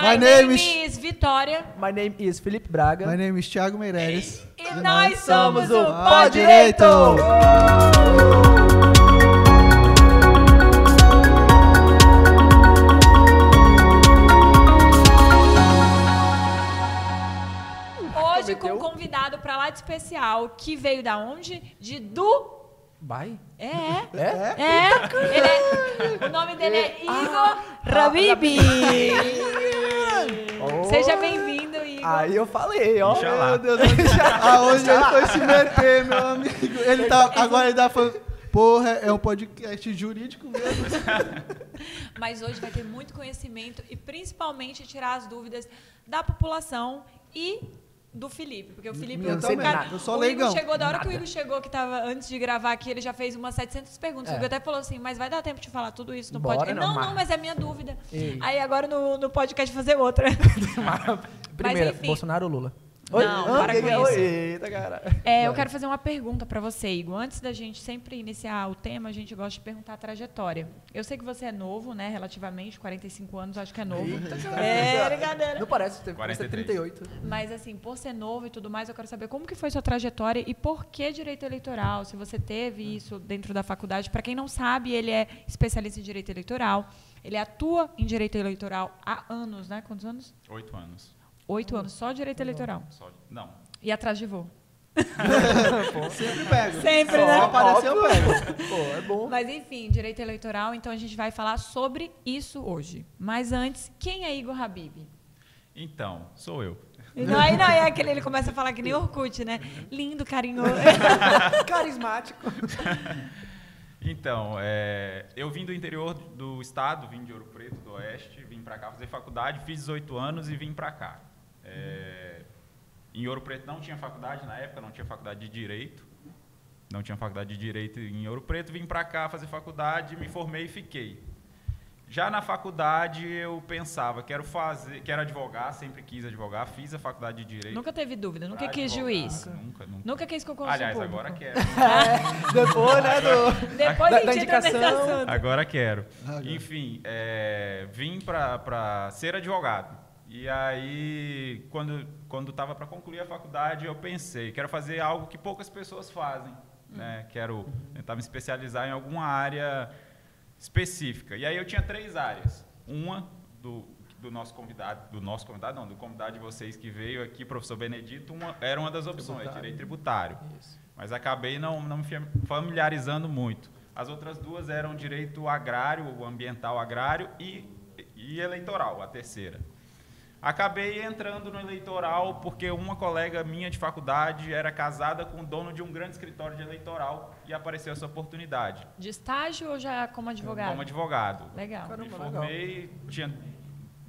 My name is Vitória. My name is Felipe Braga. My name is Thiago Meireles. E nós somos o Pó Direito! Hoje com um convidado pra lá de especial, que veio da onde? De Vai? O nome dele é Igor Rabibi. Seja bem-vindo, Igor. Aí eu falei, ó. Meu Deus, aonde ele foi se meter, meu amigo? Ele tá, agora ele tá falando, porra, é um podcast jurídico mesmo. Mas hoje vai ter muito conhecimento e principalmente tirar as dúvidas da população e do Felipe, porque o Felipe Eu sei também, nada. eu sou o Igor leigão. chegou, da hora que o Igor chegou, que tava antes de gravar aqui, ele já fez umas 700 perguntas. O Igor até falou assim, mas vai dar tempo de falar tudo isso no Bora, podcast? não, Não, mas é minha dúvida. Ei. Aí agora no podcast fazer outra. Primeira, enfim. Bolsonaro ou Lula? Não, para com isso. Eita, cara. Eu quero fazer uma pergunta para você, Igor. Antes da gente sempre iniciar o tema, a gente gosta de perguntar a trajetória. Eu sei que você é novo, né? Relativamente, 45 anos, acho que é novo. Brincadeira. Não parece, você tem 43. 38. Mas assim, por ser novo e tudo mais, eu quero saber como que foi sua trajetória e por que direito eleitoral, se você teve isso dentro da faculdade. Para quem não sabe, ele é especialista em direito eleitoral. Ele atua em direito eleitoral há anos, né? Quantos anos? 8 anos. 8 anos, só direito eleitoral. Não. E atrás de voo. Sempre pego. Sempre, Só né? aparecer, eu pego. Pô, é bom. Mas enfim, direito eleitoral, então a gente vai falar sobre isso hoje. Mas antes, quem é Igor Rabibi? Então, sou eu. Não é aquele, ele começa a falar que nem Orkut, né? Lindo, carinhoso. Carismático. Então, eu vim do interior do estado, vim de Ouro Preto, do Oeste, vim pra cá fazer faculdade, fiz 18 anos e vim pra cá. Em Ouro Preto não tinha faculdade na época, não tinha faculdade de Direito. Não tinha faculdade de Direito em Ouro Preto, vim pra cá fazer faculdade, me formei e fiquei. Já na faculdade eu pensava, quero advogar, sempre quis advogar, fiz a faculdade de Direito. Nunca teve dúvida, nunca pra quis advogar, juiz. Nunca Quis concurso Aliás, público. agora quero. Depois, né, Depois da a gente entra nesse indicação. assunto. Agora quero. Enfim, vim para ser advogado. E aí, quando estava para concluir a faculdade, eu pensei, quero fazer algo que poucas pessoas fazem. Né? Quero tentar me especializar em alguma área específica. E aí eu tinha 3 áreas. Uma do convidado de vocês que veio aqui, professor Benedito, era uma das opções, direito tributário. Isso. Mas acabei não me familiarizando muito. As outras 2 eram direito agrário, o ambiental agrário e eleitoral, a terceira. Acabei entrando no eleitoral porque uma colega minha de faculdade era casada com o dono de um grande escritório de eleitoral e apareceu essa oportunidade. De estágio ou já como advogado? Como advogado. Legal. Me formei, tinha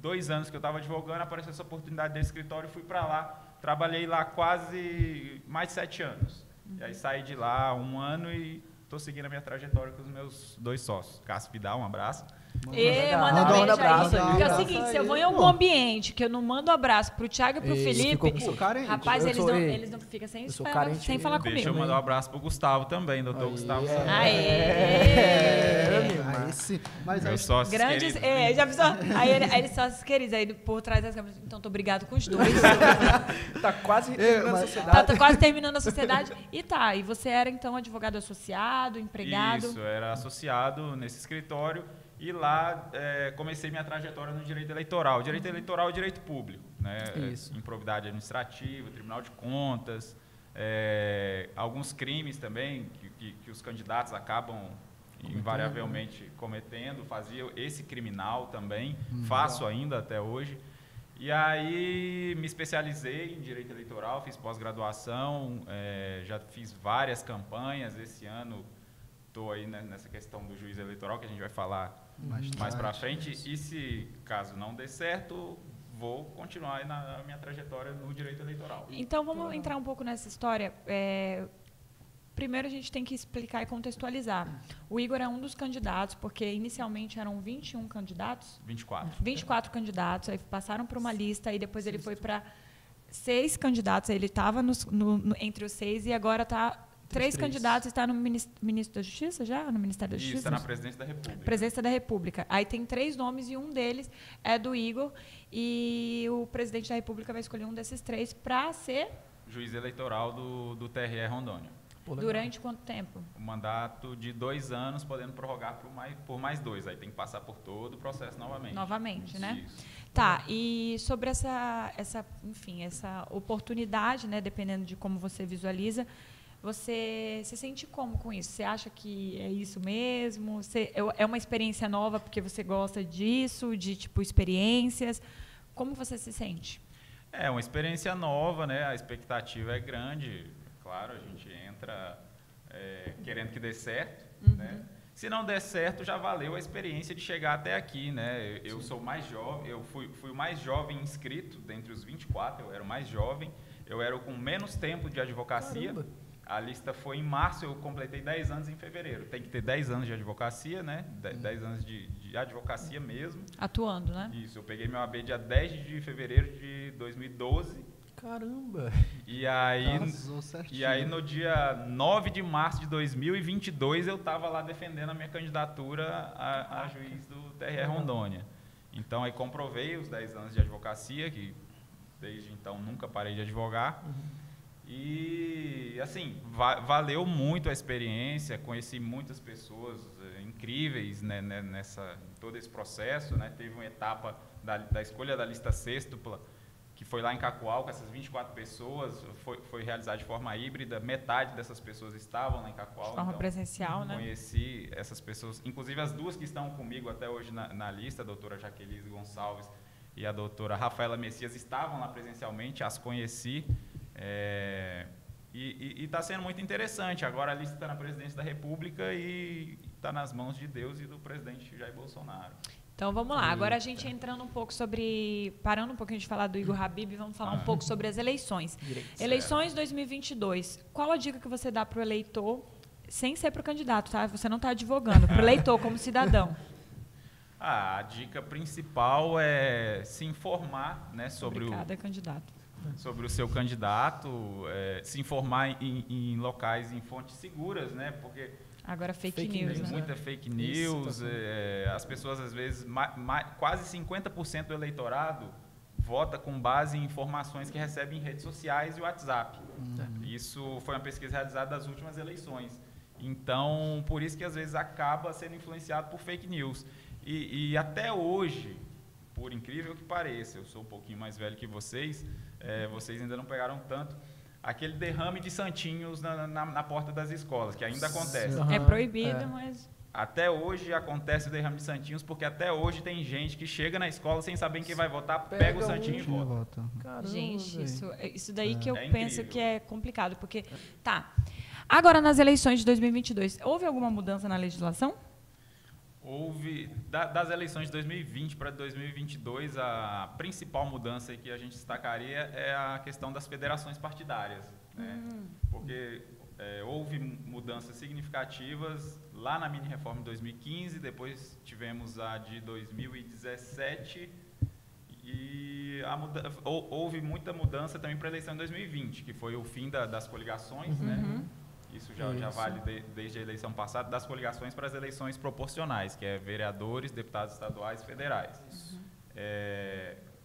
2 anos que eu estava advogando, apareceu essa oportunidade desse escritório e fui para lá. Trabalhei lá quase mais de 7 anos. E aí saí de lá 1 ano e estou seguindo a minha trajetória com os meus 2 sócios. Cássio Vidal, um abraço. Manda um abraço aí. Porque é o seguinte, se eu vou em algum ambiente que eu não mando abraço pro Thiago e pro Felipe, carente. rapaz, eles não ficam sem falar Deixa comigo. eu mandar um abraço pro Gustavo também, doutor Gustavo Santos. Aí sim. Mas aí, Meus sócios Grandes, queridos. já pensou? Aí eles sócios queridos, aí por trás das câmeras, então tô obrigado com os 2. Tá quase terminando a sociedade. Tá quase terminando a sociedade. E você era então advogado associado, empregado? Isso, era associado nesse escritório e lá comecei minha trajetória no direito eleitoral. Direito eleitoral e direito público, né? Isso. Improbidade administrativa, Tribunal de Contas, alguns crimes também que os candidatos acabam invariavelmente cometendo. Fazia esse criminal também, faço ainda até hoje. E aí me especializei em direito eleitoral, fiz pós-graduação, já fiz várias campanhas. Esse ano estou aí nessa questão do juiz eleitoral, que a gente vai falar mais para frente. E se caso não dê certo, vou continuar aí na minha trajetória no direito eleitoral. Então vamos entrar um pouco nessa história. Primeiro a gente tem que explicar e contextualizar. O Igor é um dos candidatos, porque inicialmente eram 21 candidatos. 24 candidatos, aí passaram por uma lista, e depois ele foi para 6 candidatos. Ele estava entre os 6 e agora está Três candidatos, está no ministro da Justiça já? No Ministério da Justiça? Isso, está na Presidência da República. Presidência da República. Aí tem 3 nomes e um deles é do Igor. E o presidente da República vai escolher um desses 3 para ser... Juiz eleitoral do TRE Rondônia. Durante quanto tempo? O mandato de 2 anos, podendo prorrogar por mais 2. Aí tem que passar por todo o processo novamente. Novamente, né? Isso. Tá, e sobre essa oportunidade, né, dependendo de como você visualiza, você se sente como com isso? Você acha que é isso mesmo? É uma experiência nova porque você gosta disso, de tipo experiências? Como você se sente? É uma experiência nova, né? A expectativa é grande. Claro, a gente entra querendo que dê certo, né? Se não der certo, já valeu a experiência de chegar até aqui, né? Eu sou mais jovem, eu fui o mais jovem inscrito dentre os 24, eu era o mais jovem, eu era o com menos tempo de advocacia. Caramba. A lista foi em março, eu completei 10 anos em fevereiro. Tem que ter 10 anos de advocacia, né? 10 anos de advocacia mesmo. Atuando, né? Isso, eu peguei meu AB dia 10 de fevereiro de 2012. Caramba. E aí, Casou certinho. no dia 9 de março de 2022, eu estava lá defendendo a minha candidatura a juiz do TRE Rondônia. Então, aí comprovei os 10 anos de advocacia, que desde então nunca parei de advogar. E, assim, valeu muito a experiência, conheci muitas pessoas incríveis, né, em todo esse processo, né? Teve uma etapa da escolha da lista sextupla, que foi lá em Cacoal, com essas 24 pessoas, foi realizado de forma híbrida, metade dessas pessoas estavam lá em Cacoal. De forma então, presencial, né? Conheci essas pessoas, inclusive as 2 que estão comigo até hoje na lista, a doutora Jaqueline Gonçalves e a doutora Rafaela Messias, estavam lá presencialmente, as conheci. E está sendo muito interessante. Agora a lista está na Presidência da República e está nas mãos de Deus e do presidente Jair Bolsonaro. Então vamos lá, agora a gente entrando um pouco parando um pouquinho de falar do Igor Habib, vamos falar um pouco sobre as eleições. Eleições 2022, qual a dica que você dá para o eleitor, sem ser para o candidato, tá? Você não está advogando, para o eleitor como cidadão. A dica principal é se informar, né, sobre o seu candidato, se informar em locais, em fontes seguras, né, porque agora fake news, tem né? muita fake news, as pessoas às vezes, quase 50% do eleitorado vota com base em informações que recebe em redes sociais e WhatsApp. Isso foi uma pesquisa realizada das últimas eleições. Então, por isso que às vezes acaba sendo influenciado por fake news. E até hoje, por incrível que pareça, eu sou um pouquinho mais velho que vocês, vocês ainda não pegaram tanto, aquele derrame de santinhos na porta das escolas, que ainda acontece. É proibido, mas... Até hoje acontece o derrame de santinhos, porque até hoje tem gente que chega na escola sem saber em quem vai votar, pega o santinho e vota. Caramba, gente, isso daí que eu penso incrível. que é complicado, porque... Tá, agora nas eleições de 2022, houve alguma mudança na legislação? Houve, das eleições de 2020 para 2022, a principal mudança que a gente destacaria é a questão das federações partidárias, né? Porque houve mudanças significativas lá na mini-reforma de 2015, depois tivemos a de 2017 e houve muita mudança também para a eleição de 2020, que foi o fim das coligações, né? Isso já vale desde a eleição passada, das coligações para as eleições proporcionais, que é vereadores, deputados estaduais e federais.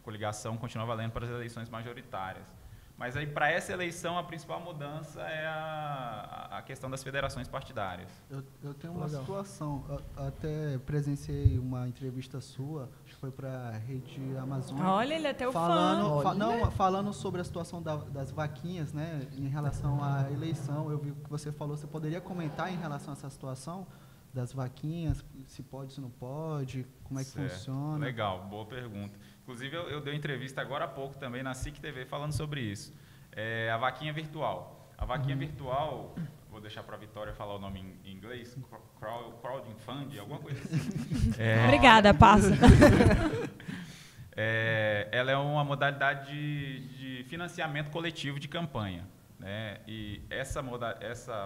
Coligação continua valendo para as eleições majoritárias. Mas aí, para essa eleição, a principal mudança é a questão das federações partidárias. Eu tenho uma situação, eu até presenciei uma entrevista sua, acho que foi para a Rede Amazônia. Olha, ele é teu falando sobre a situação das vaquinhas, né, em relação à eleição. Eu vi que você falou, você poderia comentar em relação a essa situação das vaquinhas, se pode, se não pode, como é que funciona? Legal, boa pergunta. Inclusive, eu dei uma entrevista agora há pouco também na SIC TV falando sobre isso. A vaquinha virtual. A vaquinha virtual, vou deixar para a Vitória falar o nome em inglês, crowdfunding, alguma coisa assim. Obrigada, passa. Ela é uma modalidade de financiamento coletivo de campanha, né? E essa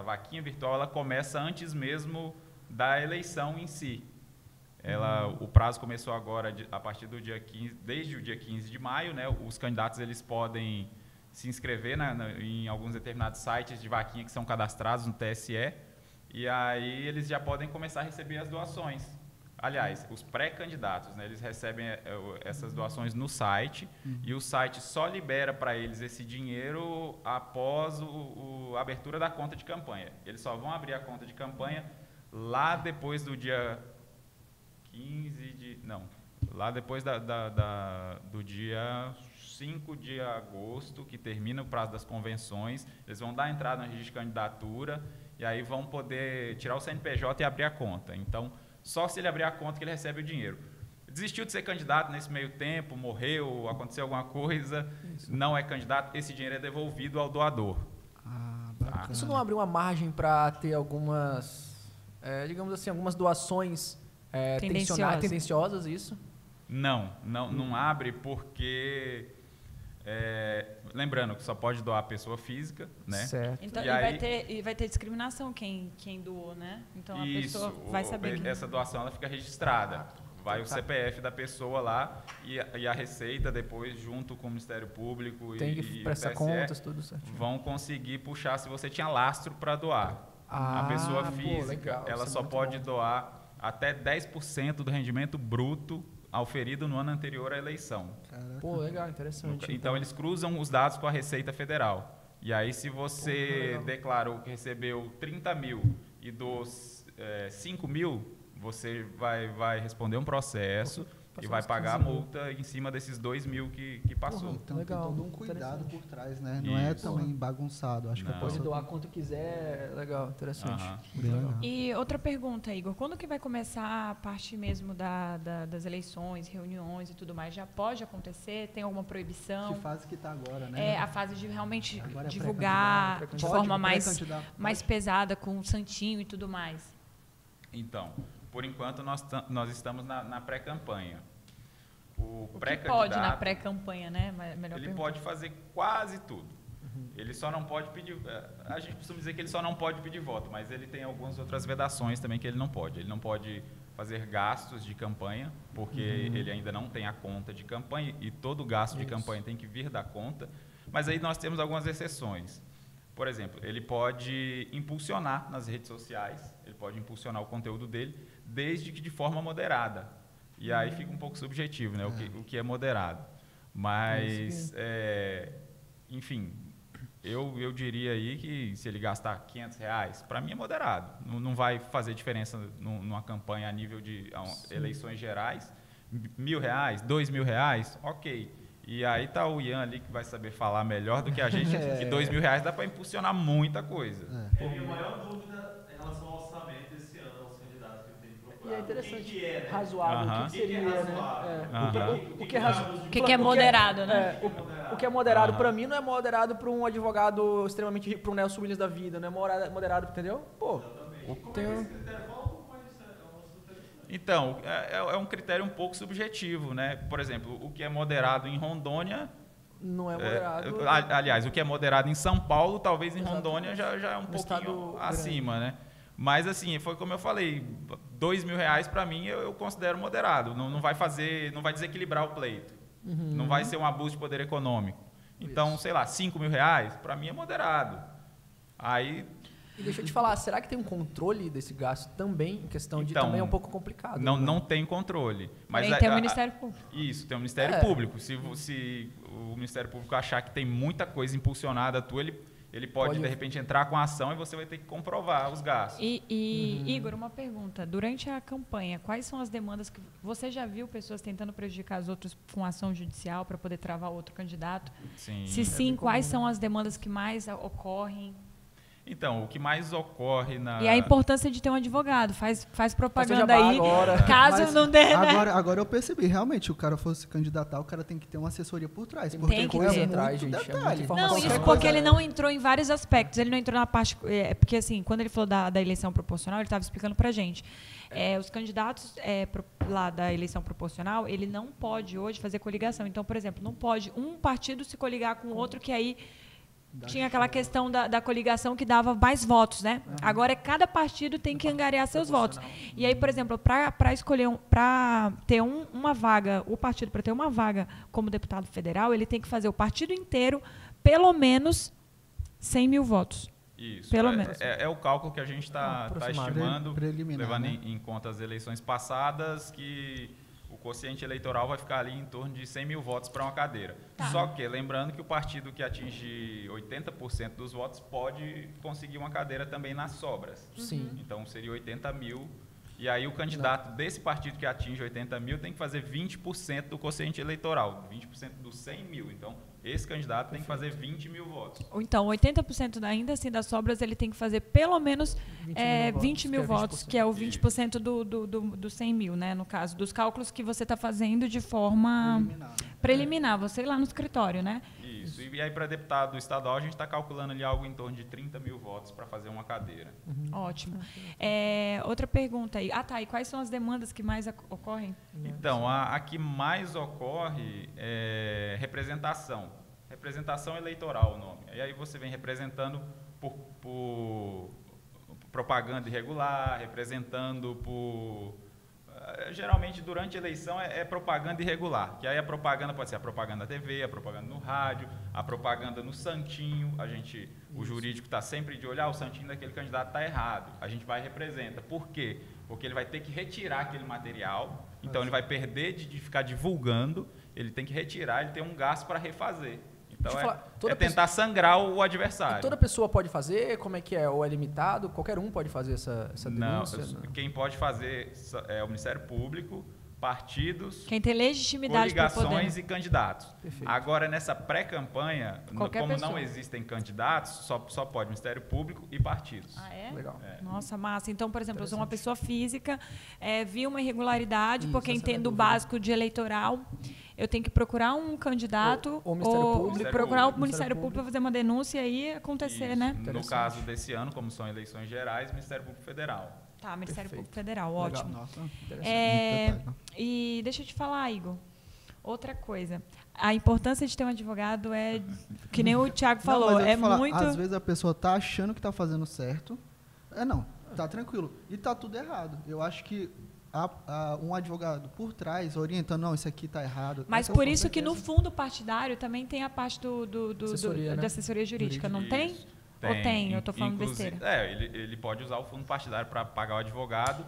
vaquinha virtual, ela começa antes mesmo da eleição em si. O prazo começou agora a partir do dia 15, desde o dia 15 de maio, né? Os candidatos eles podem se inscrever em alguns determinados sites de vaquinha que são cadastrados no TSE, e aí eles já podem começar a receber as doações. Aliás, os pré-candidatos, né, eles recebem essas doações no site, e o site só libera para eles esse dinheiro após a abertura da conta de campanha. Eles só vão abrir a conta de campanha lá depois do dia 15 de... Não, lá depois do dia 5 de agosto, que termina o prazo das convenções. Eles vão dar entrada no registro de candidatura e aí vão poder tirar o CNPJ e abrir a conta. Então, só se ele abrir a conta que ele recebe o dinheiro. Desistiu de ser candidato nesse meio tempo, morreu, aconteceu alguma coisa, não é candidato, esse dinheiro é devolvido ao doador. Bacana. Isso não abre uma margem para ter algumas, digamos assim, algumas doações tendenciosas, isso? Não abre porque... lembrando que só pode doar a pessoa física, né? Certo. Então, vai ter discriminação quem doou, né? Então a pessoa vai saber que... Essa doação ela fica registrada. Vai o CPF da pessoa lá e a Receita depois, junto com o Ministério Público tem que prestar contas, tudo certo. Vão conseguir puxar se você tinha lastro para doar. A pessoa física, legal, ela só pode doar até 10% do rendimento bruto auferido no ano anterior à eleição. Caraca. Pô, legal, interessante. Então, eles cruzam os dados com a Receita Federal. E aí, se você declarou que recebeu 30 mil e dos 5 mil, você vai responder um processo e vai pagar a multa em cima desses 2 mil que passou. Então legal, tem todo um cuidado por trás, né? Não é Isso. também bagunçado. Acho que Não. eu Pode posso doar quanto quiser, legal, interessante. Bem legal. E outra pergunta, Igor, quando que vai começar a parte mesmo das eleições, reuniões e tudo mais? Já pode acontecer? Tem alguma proibição? Que fase que está agora, né? É a fase de realmente Agora é divulgar pré-candidato, de Pode, forma pré-candidato. mais pesada, com santinho e tudo mais. Então, por enquanto, nós estamos na pré-campanha. O Que pré-candidato, pode na pré-campanha, né? Melhor ele pergunta. pode fazer quase tudo. Ele só não pode pedir... A gente costuma dizer que ele só não pode pedir voto, mas ele tem algumas outras vedações também que ele não pode. Ele não pode fazer gastos de campanha, porque ele ainda não tem a conta de campanha, e todo gasto de campanha tem que vir da conta. Mas aí nós temos algumas exceções. Por exemplo, ele pode impulsionar nas redes sociais, ele pode impulsionar o conteúdo dele, desde que de forma moderada. E aí fica um pouco subjetivo, né? O que é moderado. Mas, enfim, eu diria aí que se ele gastar R$500, para mim é moderado. Não vai fazer diferença numa campanha a nível de eleições gerais. R$1.000, R$2.000, ok. E aí tá o Ian ali que vai saber falar melhor do que a gente, que R$2.000 dá para impulsionar muita coisa. A minha maior dúvida em relação ao orçamento desse ano, aos candidatos que eu tenho procurado. E é interessante, O que é, né? razoável, o que seria, né? O que é razoável? O que é moderado, né? O que é moderado para mim não é moderado para um advogado extremamente rico, para um Nelson Williams da vida, não é moderado, entendeu? Pô, tem um... Então, é um critério um pouco subjetivo, né? Por exemplo, o que é moderado em Rondônia... Não é moderado. Aliás, o que é moderado em São Paulo, talvez em Exato. Rondônia já é um estado pouquinho grande. acima, né? Mas, assim, foi como eu falei, R$2.000 para mim eu considero moderado. Não vai desequilibrar o pleito. Não vai ser um abuso de poder econômico. Então, sei lá, R$5.000 para mim é moderado. Aí... E deixa eu te falar, será que tem um controle desse gasto também, em questão de também é um pouco complicado? Não tem controle. Mas Também tem o Ministério Público. Isso, tem o Ministério Público. Se o Ministério Público achar que tem muita coisa impulsionada tua, ele pode, de repente, entrar com a ação e você vai ter que comprovar os gastos. Igor, uma pergunta. Durante a campanha, quais são as demandas que... Você já viu pessoas tentando prejudicar as outras com ação judicial para poder travar outro candidato? Sim. Se sim, quais são as demandas que mais ocorrem? Então, o que mais ocorre na... E a importância de ter um advogado. Faz propaganda aí, agora. caso não dê, né? Agora eu percebi, realmente, o cara fosse candidatar, o cara tem que ter uma assessoria por trás. Tem Porque que coisa ter. atrás, muito gente. É detalhe. muita informação. Não, isso Qualquer porque coisa- ele não entrou em vários aspectos. Ele não entrou na parte... porque, assim, quando ele falou da eleição proporcional, ele estava explicando pra gente. Os candidatos lá da eleição proporcional, ele não pode hoje fazer coligação. Então, por exemplo, não pode um partido se coligar com o outro, que aí... Tinha aquela questão da coligação que dava mais votos, né? Agora, cada partido tem que angariar seus votos. E aí, por exemplo, para escolher, para ter uma vaga, o partido para ter uma vaga como deputado federal, ele tem que fazer o partido inteiro pelo menos 100 mil votos. Isso. Pelo menos. É o cálculo que a gente está estimando, Preliminar, levando né? em conta as eleições passadas, que o quociente eleitoral vai ficar ali em torno de 100 mil votos para uma cadeira. Tá. Só que, lembrando que o partido que atinge 80% dos votos pode conseguir uma cadeira também nas sobras. Sim. Então, seria 80 mil. E aí, o candidato desse partido que atinge 80 mil tem que fazer 20% do quociente eleitoral, 20% dos 100 mil. Então, esse candidato tem que fazer 20 mil votos. Ou então, 80% ainda assim das sobras, ele tem que fazer pelo menos 20 mil votos, que é o 20% do 100 mil, né? No caso, dos cálculos que você está fazendo de forma preliminar, você ir lá no escritório, né? Isso. E aí, para deputado estadual, a gente está calculando ali algo em torno de 30 mil votos para fazer uma cadeira. Ótimo. Outra pergunta aí. Tá. E quais são as demandas que mais ocorrem? Então, a que mais ocorre é representação. Representação eleitoral o nome. E aí você vem representando por propaganda irregular, representando por... Geralmente, durante a eleição, é propaganda irregular. Que aí a propaganda pode ser a propaganda na TV, a propaganda no rádio, a propaganda no santinho. O jurídico está sempre de olhar, o santinho daquele candidato está errado. A gente vai e representa. Por quê? Porque ele vai ter que retirar aquele material. Então, ele vai perder de ficar divulgando. Ele tem que retirar, ele tem um gasto para refazer. Então, tentar sangrar o adversário. E toda pessoa pode fazer? Como é que é? Ou é limitado? Qualquer um pode fazer essa denúncia? Não, quem pode fazer é o Ministério Público, partidos, quem tem legitimidade para poder. coligações e candidatos. Perfeito. Agora, nessa pré-campanha, como pessoa. não existem candidatos, só pode Ministério Público e partidos. Ah, é? Legal. Nossa, massa. Então, por exemplo, eu sou uma pessoa física, vi uma irregularidade, Isso, porque essa é a entendo o dúvida. básico de eleitoral. Eu tenho que procurar um candidato Ou o Ministério Público. procurar o Ministério Ministério Público para fazer uma denúncia e acontecer, Isso. né? No caso desse ano, como são eleições gerais, Ministério Público Federal. Tá, Ministério Perfeito. Público Federal, Legal. ótimo. Nossa, E deixa eu te falar, Igor, outra coisa. A importância de ter um advogado é, que nem o Thiago falou, Não, mas eu é te falar, muito... Às vezes a pessoa tá achando que tá fazendo certo. Tá tranquilo. E tá tudo errado. Eu acho que um advogado por trás, orientando, não, isso aqui tá errado. Mas por isso que no fundo partidário também tem a parte Assessoria, né? da assessoria jurídica, não tem? Isso. Ou tem? Eu tô falando Inclusive, besteira. Ele pode usar o fundo partidário para pagar o advogado,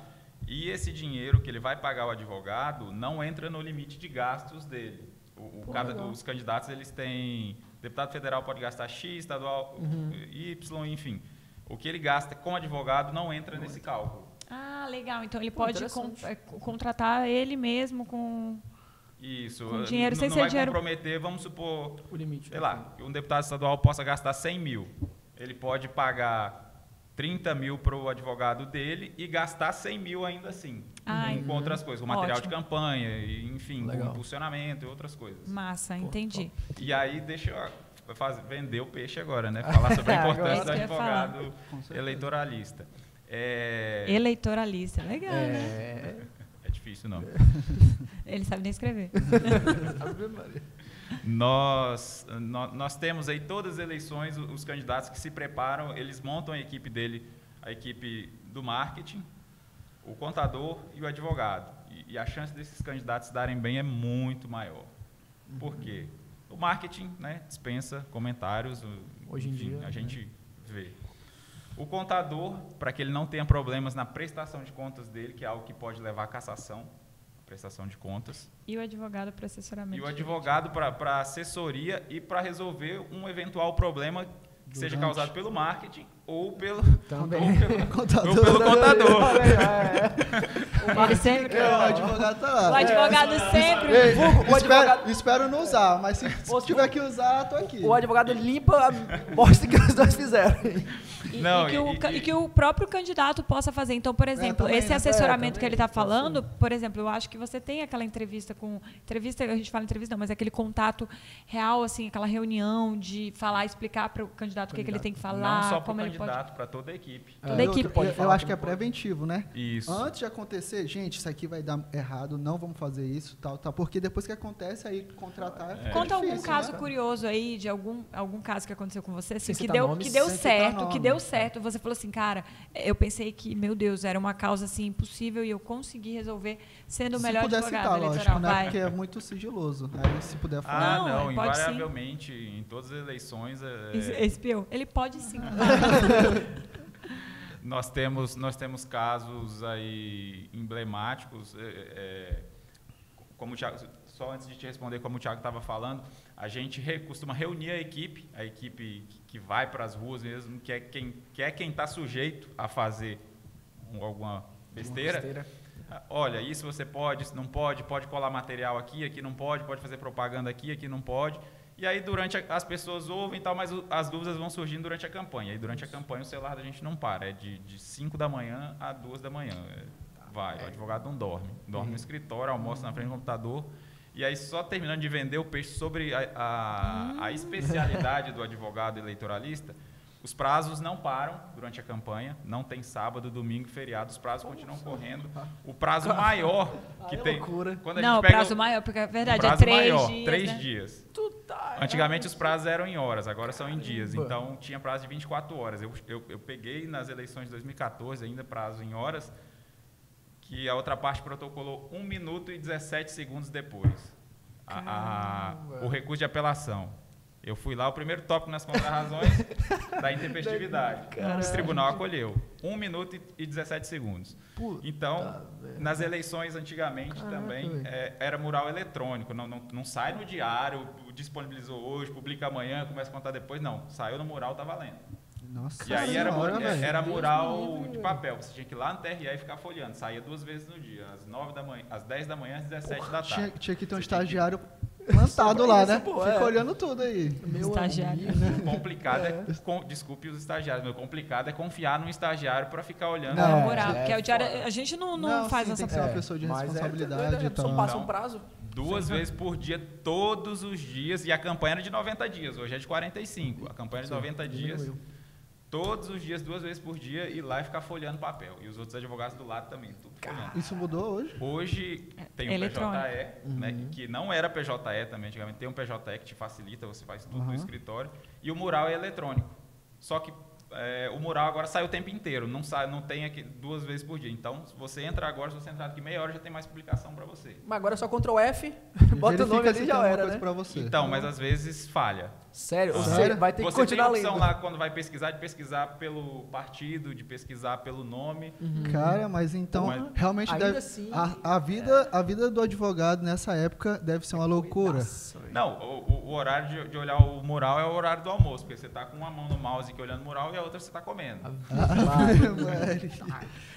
e esse dinheiro que ele vai pagar o advogado não entra no limite de gastos dele. Os candidatos, eles têm... Deputado federal pode gastar X, estadual Y, enfim. O que ele gasta com advogado não entra nesse cálculo. Ah, legal. Então ele pode interessante. contratar ele mesmo com... Isso. Com dinheiro, sem não ser vai dinheiro... comprometer, vamos supor, O limite. sei lá, que um deputado estadual possa gastar 100 mil. Ele pode pagar 30 mil para o advogado dele e gastar 100 mil ainda assim. Com outras coisas, com material de campanha, enfim, com impulsionamento e outras coisas. Massa, entendi. E aí, deixa eu vender o peixe agora, né? Falar sobre a importância do Agora. advogado eleitoralista. Eleitoralista, legal, né? É difícil, não. Ele sabe nem escrever. Nós temos aí todas as eleições, os candidatos que se preparam, eles montam a equipe dele, a equipe do marketing, o contador e o advogado. E a chance desses candidatos darem bem é muito maior. Por quê? O marketing, né, dispensa comentários. Hoje em dia, a gente vê. O contador, para que ele não tenha problemas na prestação de contas dele, que é algo que pode levar à cassação, prestação de contas. E o advogado para assessoramento. E o advogado para assessoria e para resolver um eventual problema que seja causado pelo marketing ou pelo contador. Ele sempre... O advogado tá lá. O advogado sempre... Espero não usar, mas se tiver que usar, tô aqui. O advogado limpa, mostra que os dois fizeram. E que o próprio candidato possa fazer. Então, por exemplo, também, esse assessoramento que ele está falando, por exemplo, eu acho que você tem aquela entrevista, a gente fala entrevista não, mas aquele contato real, assim, aquela reunião de falar, explicar para o candidato o que ele tem que falar, Não só para o como ele candidato, para toda a equipe. Toda a equipe pode Eu falar, acho que é não pode. preventivo, né? Isso. Antes de acontecer, gente, isso aqui vai dar errado, não vamos fazer isso, tal, tal. Porque depois que acontece, aí contratar fica Conta algum difícil, caso né? curioso aí de algum caso que aconteceu com você, assim, Sem que citar deu, nomes, que deu sem citar certo, nome. que deu certo. Você falou assim, cara, eu pensei que, meu Deus, era uma causa assim impossível e eu consegui resolver sendo o melhor se puder advogado citar, eleitoral. lógico, né? Vai. Porque é muito sigiloso. Aí se puder Ah, falar. Não, pode sim. invariavelmente, em todas as eleições, Espiou. Ele pode sim. nós temos casos aí emblemáticos, como o Thiago, só antes de te responder, como o Thiago estava falando, a gente costuma reunir a equipe que vai para as ruas mesmo, que é quem está sujeito a fazer alguma besteira. Olha, isso você pode, isso não pode, pode colar material aqui não pode fazer propaganda aqui não pode. E aí, as pessoas ouvem e tal, mas as dúvidas vão surgindo durante a campanha. E durante a campanha, o celular da gente não para. É de 5 da manhã a 2 da manhã. O advogado não dorme. Dorme no escritório, almoça na frente do computador. E aí, só terminando de vender o peixe sobre a especialidade do advogado eleitoralista, os prazos não param durante a campanha, não tem sábado, domingo, feriado, os prazos continuam correndo. O prazo maior que tem... loucura. Quando a Não, gente o pega prazo maior, porque é verdade, é prazo 3 maior, dias. 3 né? dias. Tu tá... Antigamente os prazos eram em horas, agora são em dias. Caramba. Então tinha prazo de 24 horas. Eu peguei nas eleições de 2014 ainda prazo em horas, que a outra parte protocolou 1 minuto e 17 segundos depois. O recurso de apelação. Eu fui lá, o primeiro tópico nas contrarrazões da intempestividade. O tribunal acolheu. 1 minuto e 17 segundos. Então, nas eleições antigamente também era mural eletrônico. Não sai no diário, disponibilizou hoje, publica amanhã, começa a contar depois. Não, saiu no mural, tá valendo. Nossa E aí senhora, velho. era mural de papel. Você tinha que ir lá no TRE e ficar folheando. Saía 2 vezes no dia, às 9 da manhã, às 10 da manhã, às 17 da tarde. Tinha que ter um Você tinha que- estagiário plantado lá, né? pô, Fica olhando tudo aí. Estagiário. O complicado desculpe os estagiários, mas o complicado é confiar num estagiário para ficar olhando. Não, Moral, porque o diário, foda. a gente não faz sim, essa tem que ser uma pessoa de responsabilidade e Só tal. passa Então, um prazo. 2 vezes por dia, todos os dias, e a campanha era de 90 dias, hoje é de 45. A campanha é de 90 dias, todos os dias, 2 vezes por dia, ir lá e ficar folheando papel. E os outros advogados do lado também, tudo folheando. Isso mudou hoje? Hoje tem o eletrônico. PJE, né, que não era PJE também, antigamente tem um PJE que te facilita, você faz tudo no escritório, e o mural é eletrônico. Só que o mural agora sai o tempo inteiro, não tem aqui 2 vezes por dia. Então, se você entra agora, se você entrar aqui meia hora, já tem mais publicação para você. Mas agora é só Ctrl F, bota o nome Verifica ali se e tem já alguma era, coisa né? pra você. Então, mas às vezes falha. Sério? Ou Sério? seja, vai ter que Você tem a continuar opção lendo. lá, quando vai pesquisar, de pesquisar pelo partido, de pesquisar pelo nome. Cara, mas então Mas realmente ainda deve, assim- a vida do advogado nessa época deve ser uma loucura. Nossa, velho. Não, o horário de olhar o mural é o horário do almoço, porque você está com uma mão no mouse aqui olhando o mural e a outra você está comendo.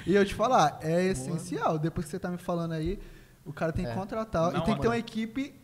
E eu te falar, é essencial. Depois que você tá me falando aí, o cara tem que contratar Não, e tem que ter uma equipe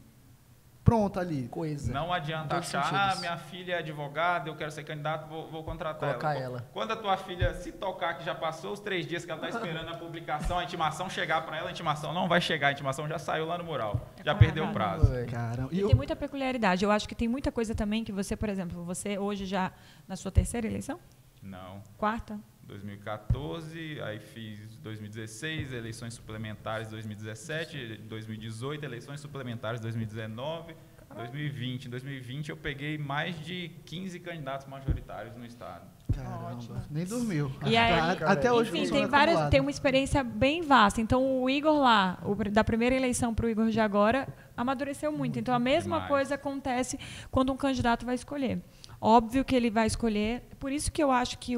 pronta ali. Coisa. Não adianta Todos os achar, sentidos. minha filha é advogada, eu quero ser candidato, vou contratar Colocar ela. Quando a tua filha se tocar que já passou os 3 dias que ela está esperando a publicação, a intimação chegar para ela, a intimação não vai chegar, a intimação já saiu lá no mural, já perdeu o caramba, prazo. velho. Caramba. E tem muita peculiaridade. Eu acho que tem muita coisa também que você, por exemplo, você hoje já na sua 3ª eleição? Não. 4ª? 2014, aí fiz 2016, eleições suplementares 2017, 2018, eleições suplementares 2019, 2020. Em 2020 eu peguei mais de 15 candidatos majoritários no estado. Caramba, nem dormiu. E aí, Até hoje enfim, funciona tem várias, acumulado. tem uma experiência bem vasta. Então, o Igor lá, da primeira eleição para o Igor de agora, amadureceu muito. Então, a mesma Demais. coisa acontece quando um candidato vai escolher. Óbvio que ele vai escolher. Por isso que eu acho que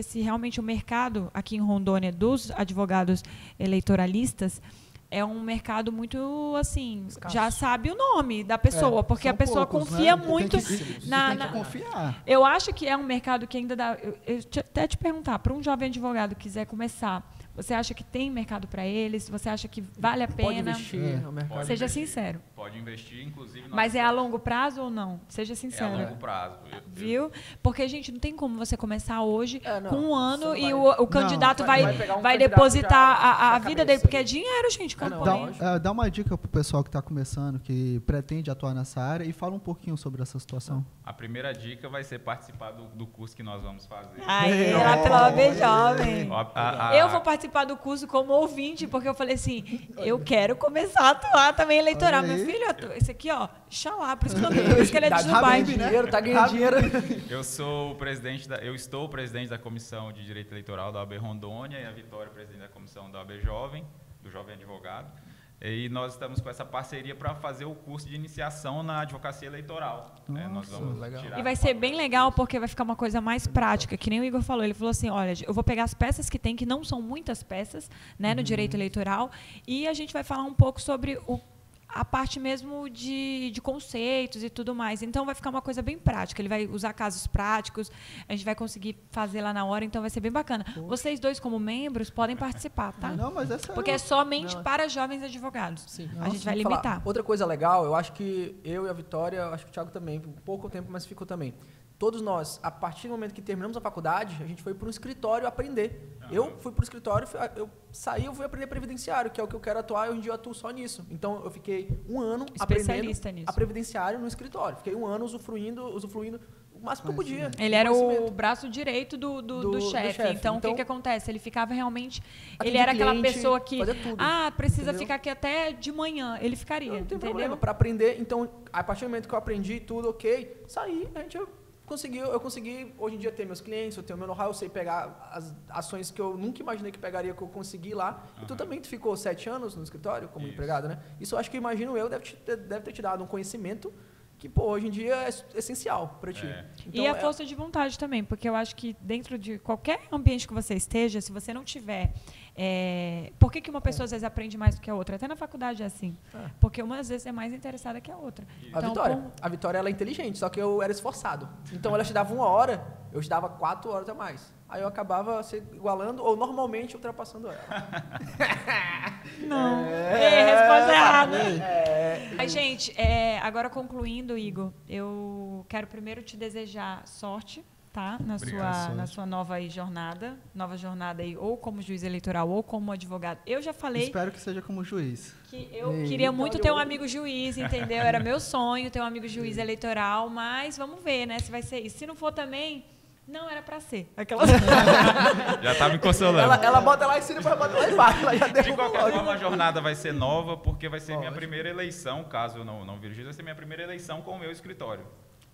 esse realmente o mercado aqui em Rondônia dos advogados eleitoralistas é um mercado muito assim, Escasso. já sabe o nome da pessoa, porque São a pessoa poucos, confia né? muito Tem que na confiar. eu acho que é um mercado que ainda dá. Até te perguntar, para um jovem advogado que quiser começar, Você acha que tem mercado para eles? Você acha que vale a Pode pena? investir no mercado. Seja investir. sincero. Pode investir, inclusive... nós Mas é a estamos- longo prazo ou não? Seja É a sincero. longo prazo. Viu? Porque, gente, não tem como você começar hoje Não, com um ano você e não o candidato vai vai pegar um candidato depositar já a na vida cabeça dele, porque é ali. dinheiro, gente, não, campanha. Dá uma dica pro pessoal que está começando, que pretende atuar nessa área, e fala um pouquinho sobre essa situação. A primeira dica vai ser participar do curso que nós vamos fazer. Aí, lá pela OAB Jovem. A- Eu vou participar do curso como ouvinte, porque eu falei assim, eu quero começar a atuar também eleitoral. Olha Meu aí. filho, esse aqui, ó, xalá, por isso que ele é de Dubai. Tá ganhando dinheiro, tá ganhando dinheiro. Eu sou o presidente eu estou o presidente da Comissão de Direito Eleitoral da OAB Rondônia e a Vitória, presidente da Comissão da OAB Jovem, do Jovem Advogado. E nós estamos com essa parceria para fazer o curso de iniciação na advocacia eleitoral. Né? Nós vamos legal. tirar E vai ser bem legal porque vai ficar uma coisa mais prática, que nem o Igor falou. Ele falou assim, olha, eu vou pegar as peças que tem, que não são muitas peças, né, no direito eleitoral, e a gente vai falar um pouco sobre a parte mesmo de conceitos e tudo mais. Então, vai ficar uma coisa bem prática. Ele vai usar casos práticos, a gente vai conseguir fazer lá na hora, então vai ser bem bacana. Vocês dois, como membros, podem participar, tá? Não, mas essa Porque é somente para jovens advogados. Sim. A gente vai Vamos falar. limitar. Outra coisa legal, eu acho que eu e a Vitória, acho que o Thiago também, por pouco tempo, mas ficou também. Todos nós, a partir do momento que terminamos a faculdade, a gente foi para um escritório aprender. Eu fui para o escritório, eu saí, eu fui aprender previdenciário, que é o que eu quero atuar, e hoje em dia eu atuo só nisso. Então, eu fiquei um ano Especialista aprendendo nisso. a previdenciário no escritório. Fiquei um ano usufruindo o máximo que eu podia. Ele era o Conhecimento. braço direito do chefe. chefe. Então, o Então, que acontece? Ele ficava realmente... atender Ele era aquela cliente, pessoa que... fazia tudo, precisa entendeu? ficar aqui até de manhã. Ele ficaria, Não tem entendeu? problema, para aprender. Então, a partir do momento que eu aprendi tudo, ok, saí, eu consegui hoje em dia ter meus clientes, eu tenho meu know-how, eu sei pegar as ações que eu nunca imaginei que pegaria, que eu consegui lá. E tu também ficou 7 anos no escritório como empregado, né? Isso eu acho que, imagino eu, deve ter te dado um conhecimento que, pô, hoje em dia é essencial para ti. Então, E a força de vontade também, porque eu acho que dentro de qualquer ambiente que você esteja, se você não tiver... por que uma pessoa às vezes aprende mais do que a outra? Até na faculdade é assim. Porque uma às vezes é mais interessada que a outra. A Vitória ela é inteligente, só que eu era esforçado. Então ela estudava 1 hora, eu estudava 4 horas a mais. Aí eu acabava se igualando ou normalmente ultrapassando ela. Não. Resposta errada. Mas, gente, agora concluindo, Igor, eu quero primeiro te desejar sorte, tá? Na sua nova aí jornada. Nova jornada aí, ou como juiz eleitoral, ou como advogado. Eu já falei Espero que seja como juiz. que eu queria muito ter um amigo juiz, entendeu? Era meu sonho ter um amigo juiz eleitoral, mas vamos ver, né, se vai ser isso. Se não for também, não era pra ser. Já tá me consolando. Ela bota lá em cima e depois bota lá embaixo. Ela já De derruba qualquer logo. forma, a jornada vai ser nova, porque vai ser minha primeira eleição, caso eu não vire juiz, vai ser minha primeira eleição com o meu escritório.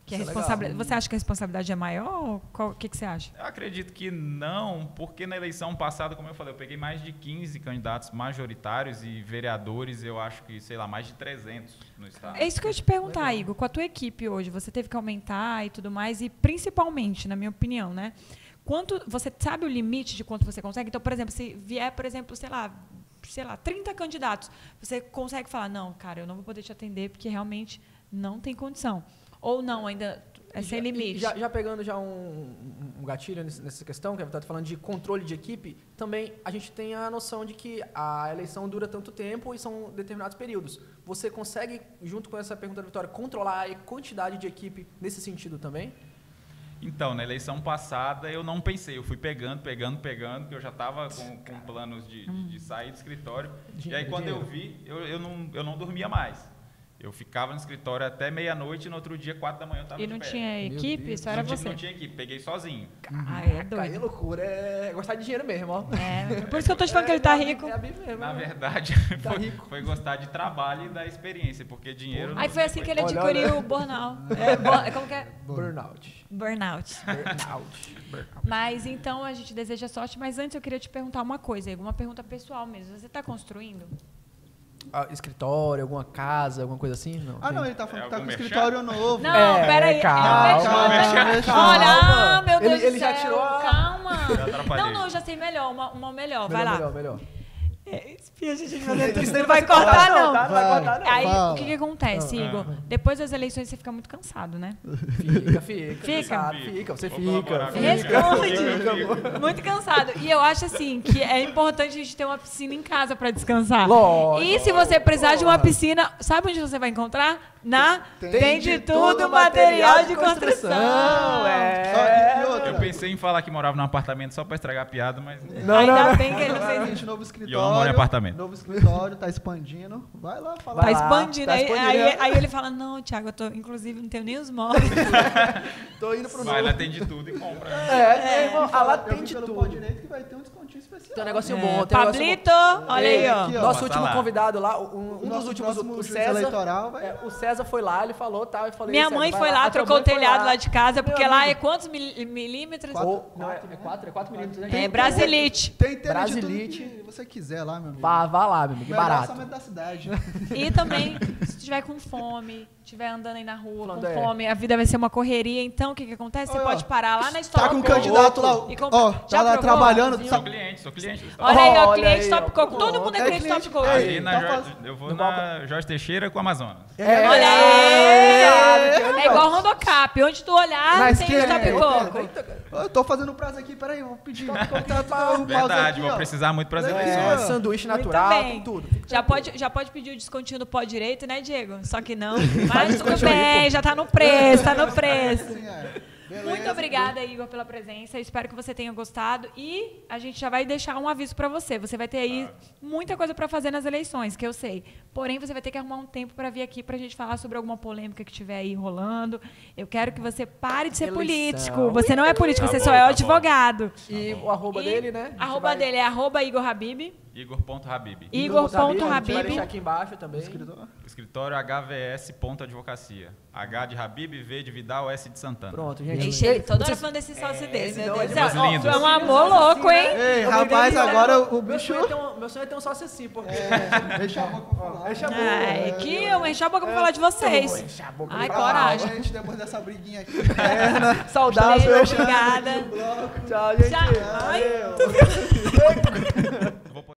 Que a Isso é responsabilidade, você acha que a responsabilidade é maior? O que você acha? Eu acredito que não, porque na eleição passada, como eu falei, eu peguei mais de 15 candidatos majoritários e vereadores, eu acho que, sei lá, mais de 300 no estado. É isso que eu ia te perguntar, Igor. Com a tua equipe hoje, você teve que aumentar e tudo mais, e principalmente, na minha opinião, né? Você sabe o limite de quanto você consegue? Então, por exemplo, se vier, por exemplo, sei lá, 30 candidatos, você consegue falar, não, cara, eu não vou poder te atender porque realmente não tem condição. Ou não, ainda é sem limite. Já pegando já um gatilho nessa questão, que a Vitória está falando de controle de equipe, também a gente tem a noção de que a eleição dura tanto tempo e são determinados períodos. Você consegue, junto com essa pergunta da Vitória, controlar a quantidade de equipe nesse sentido também? Então, na eleição passada, eu não pensei. Eu fui pegando, que eu já estava com planos de sair do escritório. E aí, quando eu vi, eu não dormia mais. Eu ficava no escritório até meia-noite e no outro dia, 4 da manhã, eu estava E de não pé. tinha equipe? Só era você? Não tinha equipe, peguei sozinho. Ah, é Aí é doido. loucura, é gostar de dinheiro mesmo, ó. Por isso que eu tô te falando que ele tá rico. É a Bíblia mesmo, Na né? verdade, Tá rico. foi gostar de trabalho e da experiência, porque dinheiro... Aí foi assim que ele Olha, adquiriu o burnout. Como que é? Burnout. Burnout. Mas então a gente deseja sorte, mas antes eu queria te perguntar uma coisa, Igor, uma pergunta pessoal mesmo. Você está construindo? Escritório, alguma casa, alguma coisa assim? Não. Ah, tem? não, ele tá falando que tá com algum escritório novo. Não, peraí. calma, Olha, meu Deus Ele do já céu, tirou a- calma. Já atrapalhei. Não, eu já sei melhor, uma melhor. Vai lá. Melhor. E a gente vai fazer Isso tudo. não Não vai ser cortado, cortar, não. tá? Não vai cortar, não. Aí, Fala. o que acontece, Igor? Depois das eleições você fica muito cansado, né? Fica. Sabe? Fica, você Vou fica. colaborar com Responde! Muito cansado. E eu acho assim que é importante a gente ter uma piscina em casa pra descansar. Lógico. E se você precisar de uma piscina, sabe onde você vai encontrar? Tem de tudo material de construção. É. E outra, Eu pensei em falar que morava num apartamento só pra estragar a piada, mas Ainda bem que ele não a fez. gente, novo E eu não moro em escritório. apartamento. Novo escritório, tá expandindo. Vai lá, fala. Tá Vai lá, expandindo. tá Aí, expandindo. aí ele fala, não, Thiago, eu tô, inclusive, não tenho nem os móveis. Tô indo pro vai novo. lá, tem de tudo e compra. Irmão, a lá Eu tem vi de pelo tudo. Pó Direito que vai ter um descontinho especial. Tem um negocinho bom. Tem um negócio Pablito, olha aí, ó. Aqui, ó. Nosso Passa último lá. convidado lá, um dos Nosso últimos, próximo o juiz César. eleitoral vai. O César foi lá, ele falou, tá? Eu falei, Minha César, mãe vai foi lá, a tua trocou o mãe foi telhado lá. lá de casa, porque Meu lá amigo. é quantos milímetros? Não, é 4 milímetros, né? É Brasilite. Tem internet de Brasilite. tudo que você quiser lá, meu amigo. Vá lá, meu amigo, Melhor barato. orçamento da cidade. E também, se tiver com fome, estiver andando aí na rua Falando, com fome, a vida vai ser uma correria. Então, o que acontece? Você Olha, pode parar lá na Stop Tá com um Coco candidato lá, e comprar. ó, Já tá lá provou? trabalhando. Sou cliente. Olha aí, ó, Olha cliente aí, Stop ó. Coco. Todo mundo é É cliente cliente, Stop Coco. é. Ali na tá eu vou na Jorge Teixeira com o Amazonas. Olha aí! É igual Rondocap. Onde tu olhar, Na tem esquina, Stop Coco. Eu tô fazendo prazo aqui, peraí, vou pedir contato pra arrumar Verdade, aqui, vou ó. precisar muito para as É, eleições. Sanduíche Muito natural, bem. tem tudo. Já pode pedir o descontinho do pó direito, né, Diego? Só que não. Mas tudo bem, já tá no preço, tá no preço. Assim, beleza. Muito obrigada, Igor, pela presença. Eu espero que você tenha gostado. E a gente já vai deixar um aviso para você. Você vai ter aí muita coisa para fazer nas eleições, que eu sei. Porém, você vai ter que arrumar um tempo para vir aqui para a gente falar sobre alguma polêmica que estiver aí rolando. Eu quero que você pare de ser Eleição. político. Você não é político, Tá você bom, só é tá o bom. advogado. E o arroba E dele, né? Arroba dele é arroba Igor Habib. Igor.Habib. A gente vai Igor.Habib. deixar aqui embaixo também. Escritório HVS.advocacia. H de Habib, V de Vidal, S de Santana. Pronto, gente. Ixi, ele toda hora falando desse salse desse. não, Meu ele Deus do é céu. lindo. Tu é um amor louco, hein? Ei, rapaz, agora o Meu bicho... sonho é ter um sócio assim, porque... Deixa a boca pra falar. Deixa a boca. Ai, que eu encher a boca pra falar de vocês. Encher a boca. Ai, Pra coragem. gente, depois dessa briguinha aqui. Saudável. Obrigada. Tchau, gente. Tchau. Ai.